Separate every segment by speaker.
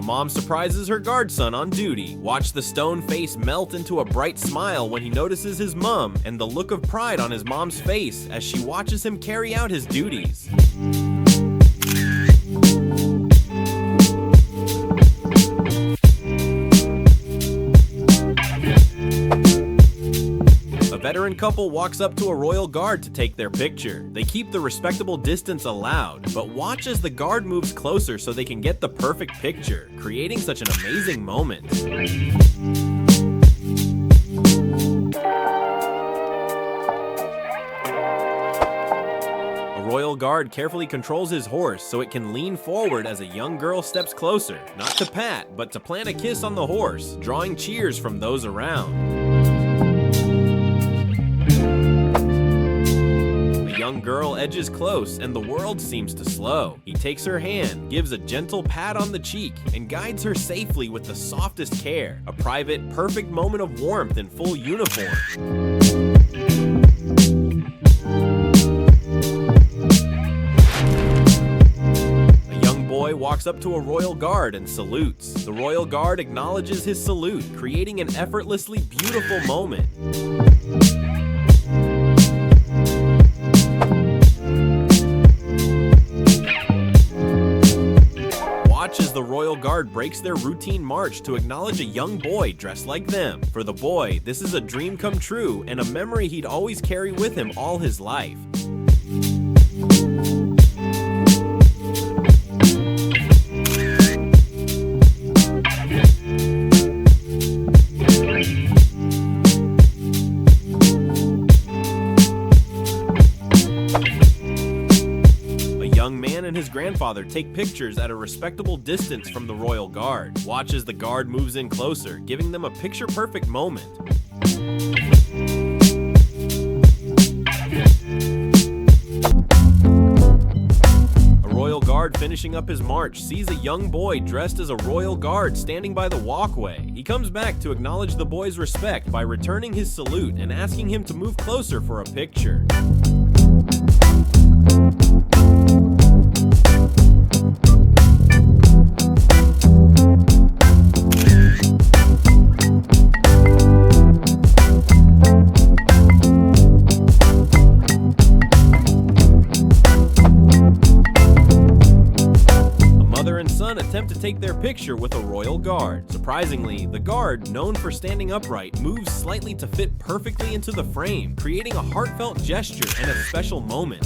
Speaker 1: mom surprises her guard son on duty. Watch the stone face melt into a bright smile when he notices his mom and the look of pride on his mom's face as she watches him carry out his duties. A veteran couple walks up to a royal guard to take their picture. They keep the respectable distance allowed, but watch as the guard moves closer so they can get the perfect picture, creating such an amazing moment. A royal guard carefully controls his horse so it can lean forward as a young girl steps closer, not to pat, but to plant a kiss on the horse, drawing cheers from those around. Young girl edges close and the world seems to slow. He takes her hand, gives a gentle pat on the cheek, and guides her safely with the softest care. A private, perfect moment of warmth in full uniform. A young boy walks up to a royal guard and salutes. The royal guard acknowledges his salute, creating an effortlessly beautiful moment. As the royal guard breaks their routine march to acknowledge a young boy dressed like them. For the boy, this is a dream come true and a memory he'd always carry with him all his life. And his grandfather take pictures at a respectable distance from the royal guard. Watch as the guard moves in closer, giving them a picture-perfect moment. A royal guard finishing up his march sees a young boy dressed as a royal guard standing by the walkway. He comes back to acknowledge the boy's respect by returning his salute and asking him to move closer for a picture. Attempt to take their picture with a royal guard. Surprisingly, the guard, known for standing upright, moves slightly to fit perfectly into the frame, creating a heartfelt gesture and a special moment.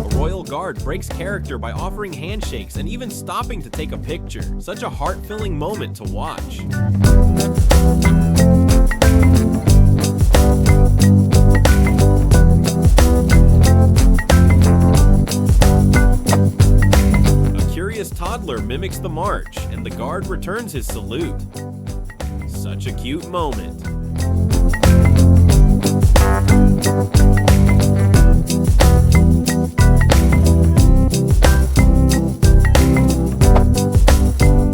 Speaker 1: A royal guard breaks character by offering handshakes and even stopping to take a picture. Such a heart-filling moment to watch. Toddler mimics the march, and the guard returns his salute. Such a cute moment.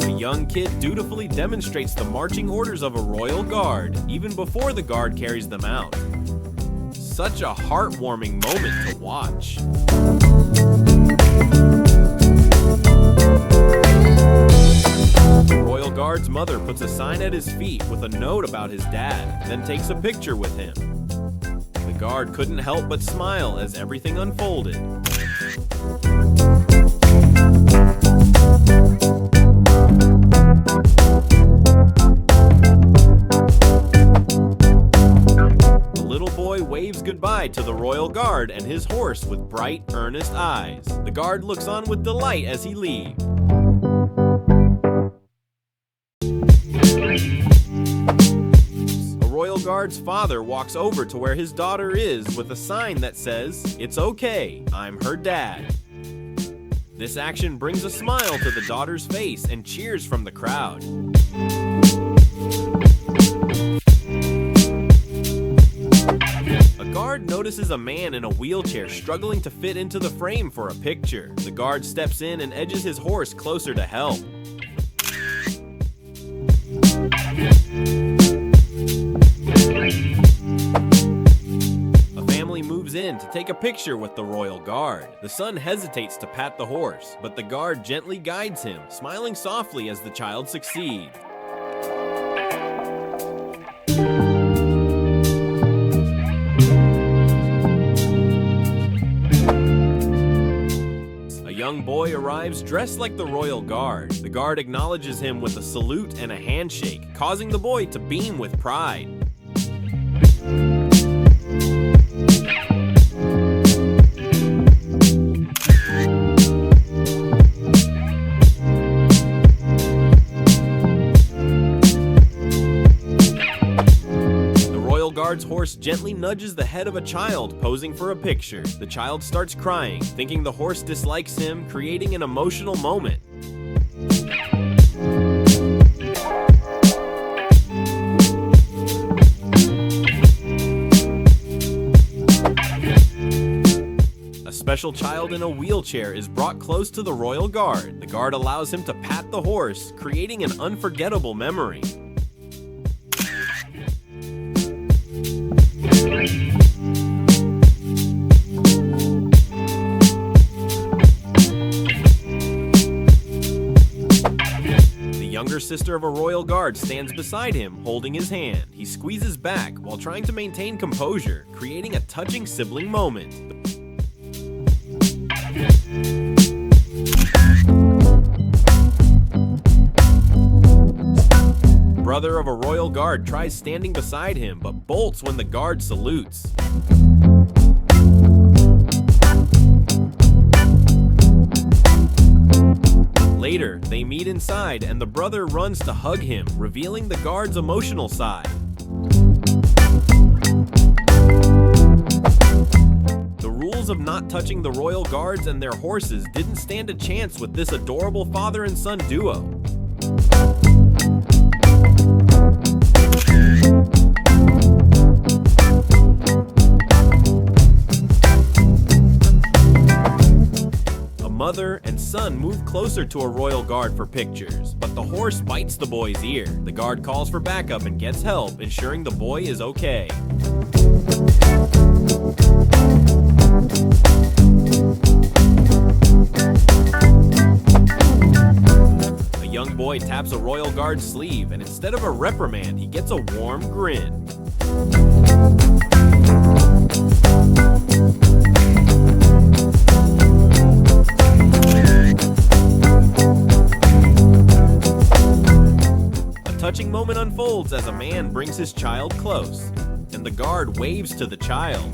Speaker 1: A young kid dutifully demonstrates the marching orders of a royal guard, even before the guard carries them out. Such a heartwarming moment to watch. The royal guard's mother puts a sign at his feet with a note about his dad, then takes a picture with him. The guard couldn't help but smile as everything unfolded. The little boy waves goodbye to the royal guard and his horse with bright, earnest eyes. The guard looks on with delight as he leaves. A royal guard's father walks over to where his daughter is with a sign that says, "It's okay, I'm her dad." This action brings a smile to the daughter's face and cheers from the crowd. A guard notices a man in a wheelchair struggling to fit into the frame for a picture. The guard steps in and edges his horse closer to help. in to take a picture with the royal guard. The son hesitates to pat the horse, but the guard gently guides him, smiling softly as the child succeeds. A young boy arrives dressed like the royal guard. The guard acknowledges him with a salute and a handshake, causing the boy to beam with pride. The guard's horse gently nudges the head of a child posing for a picture. The child starts crying, thinking the horse dislikes him, creating an emotional moment. A special child in a wheelchair is brought close to the royal guard. The guard allows him to pat the horse, creating an unforgettable memory. The younger sister of a royal guard stands beside him, holding his hand. He squeezes back while trying to maintain composure, creating a touching sibling moment. The brother of a royal guard tries standing beside him, but bolts when the guard salutes. Later, they meet inside and the brother runs to hug him, revealing the guard's emotional side. The rules of not touching the royal guards and their horses didn't stand a chance with this adorable father and son duo. Mother and son move closer to a royal guard for pictures, but the horse bites the boy's ear. The guard calls for backup and gets help, ensuring the boy is okay. A young boy taps a royal guard's sleeve, and instead of a reprimand, he gets a warm grin. A touching moment unfolds as a man brings his child close, and the guard waves to the child.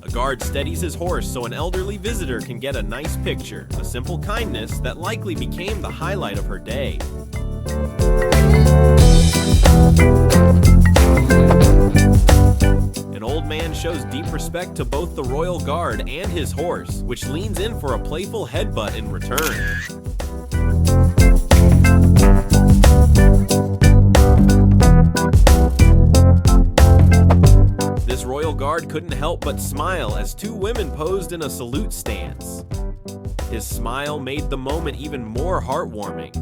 Speaker 1: A guard steadies his horse so an elderly visitor can get a nice picture, a simple kindness that likely became the highlight of her day. An old man shows deep respect to both the royal guard and his horse, which leans in for a playful headbutt in return. This royal guard couldn't help but smile as two women posed in a salute stance. His smile made the moment even more heartwarming.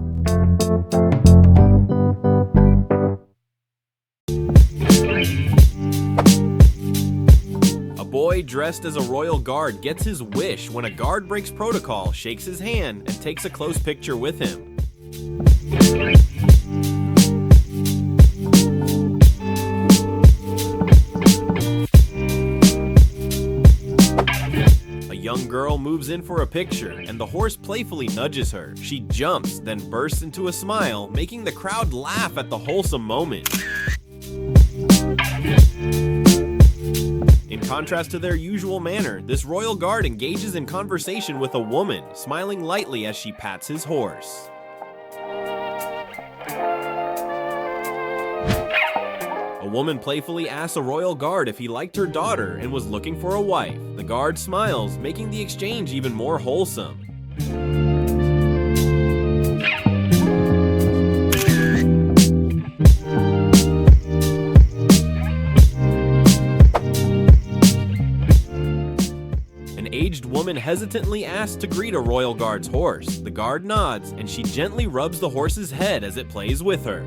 Speaker 1: A boy dressed as a royal guard gets his wish when a guard breaks protocol, shakes his hand, and takes a close picture with him. A young girl moves in for a picture, and the horse playfully nudges her. She jumps, then bursts into a smile, making the crowd laugh at the wholesome moment. In contrast to their usual manner, this royal guard engages in conversation with a woman, smiling lightly as she pats his horse. A woman playfully asks a royal guard if he liked her daughter and was looking for a wife. The guard smiles, making the exchange even more wholesome. An aged woman woman hesitantly asks to greet a royal guard's horse. The guard nods, and she gently rubs the horse's head as it plays with her.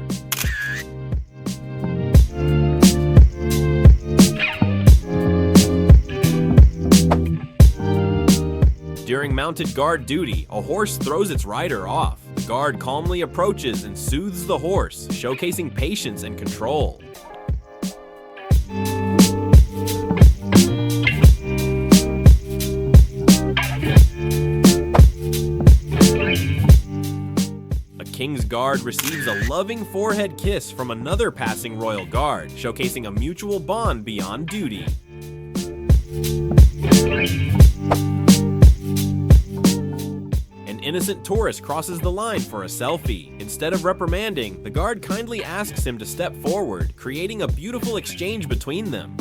Speaker 1: During mounted guard duty, a horse throws its rider off. The guard calmly approaches and soothes the horse, showcasing patience and control. A king's guard receives a loving forehead kiss from another passing royal guard, showcasing a mutual bond beyond duty. An innocent tourist crosses the line for a selfie. Instead of reprimanding, the guard kindly asks him to step forward, creating a beautiful exchange between them.